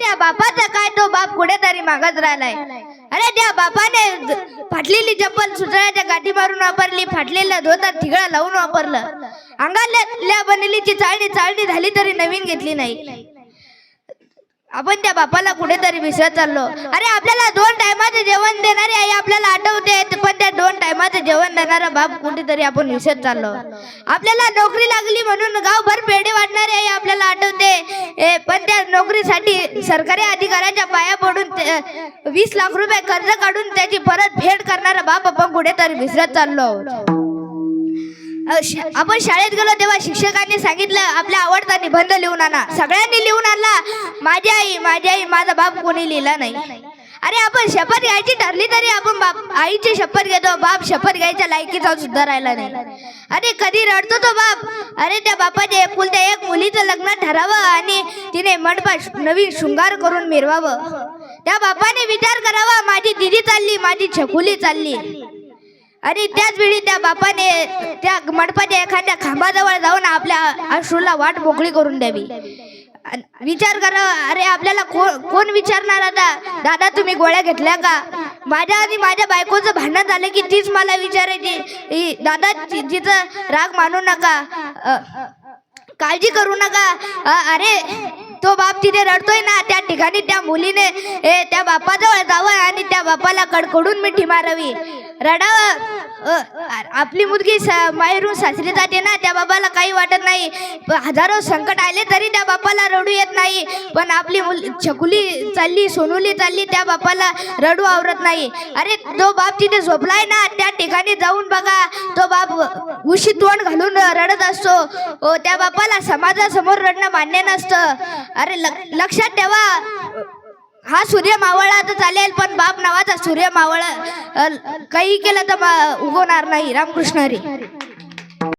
त्या बापाचा काय, तो बाप कुठेतरी मागत राहिलाय. अरे त्या बापाने फाटलेली चप्पल सुतळ्याच्या गाठी मारून वापरली, फाटलेला धोतर ठिगळा लावून वापरलं, अंगाल्या बनलेलीची चाळणी झाली तरी नवीन घेतली नाही. आपण त्या बापाला कुठेतरी विसरत चाललो. अरे आपल्याला 2 टायमाचं जेवण देणारी आई आपल्याला आठवते, पण त्या 2 टायमाचं जेवण देणारा बाप कुठेतरी आपण विसरत चाललो. आपल्याला नोकरी लागली म्हणून गावभर पेढे वाटणारी आई आपल्याला आठवते, पण त्या नोकरीसाठी सरकारी अधिकाऱ्याच्या पाया पडून 20 लाख रुपये कर्ज काढून त्याची परतफेड करणारा बाप आपण कुठेतरी विसरत चाललो. आपण शाळेत गेलो तेव्हा शिक्षकांनी सांगितलं आपल्या आवडता निबंध लिहून आणा. सगळ्यांनी लिहून आणला. माझी आई माझा बाप कोणी लिहिला नाही. अरे आपण शपथ घ्यायची ठरली तरी आपण आईची शपथ घेतो, बाप शपथ घ्यायच्या लायकीचा सुद्धा राहिला नाही. अरे कधी रडतो तो बाप. अरे त्या बापाच्या एकुलत्या एक मुलीचं लग्न ठरावं आणि तिने मंडपात नवीन शृंगार करून मिरवावं. त्या बापाने विचार करावा, माझी दिदी चालली, माझी छकुली चालली. अरे त्याच वेळी त्या बापाने त्या मंडपाच्या एखाद्या खांबाजवळ जाऊन आपल्या अश्रूला वाट मोकळी करून द्यावी. विचार करा. अरे आपल्याला कोण विचारणार आता, दादा तुम्ही गोळ्या घेतल्या का? माझ्या आणि माझ्या बायकोचं भांडण झालं की तीच मला विचारायची, दादा तिचं राग मानू नका, काळजी करू नका. अरे तो बाप तिथे रडतोय ना, त्या ठिकाणी त्या मुलीने त्या बापाजवळ जावं आणि त्या बापाला कडकडून मिठी मारावी, रडावं. आपली मुलगी माहेरून सासरी जाते ना, त्या बाबाला काही वाटत नाही. हजारो संकट आले तरी त्या बापाला रडू येत नाही. पण आपली छकुली चालली, सोनुली चालली, त्या बापाला रडू आवरत नाही. अरे तो बाप तिथे झोपलाय ना, त्या ठिकाणी जाऊन बघा, तो बाप उशी तोंड घालून रडत असतो. त्या बापाला समाजासमोर रडणं मान्य नसतं. अरे लक्षात ठेवा, हा सूर्य मावळला तर चालेल, पण बाप नावाचा सूर्य मावळ काही केलं तर उगवणार नाही. रामकृष्ण हरी.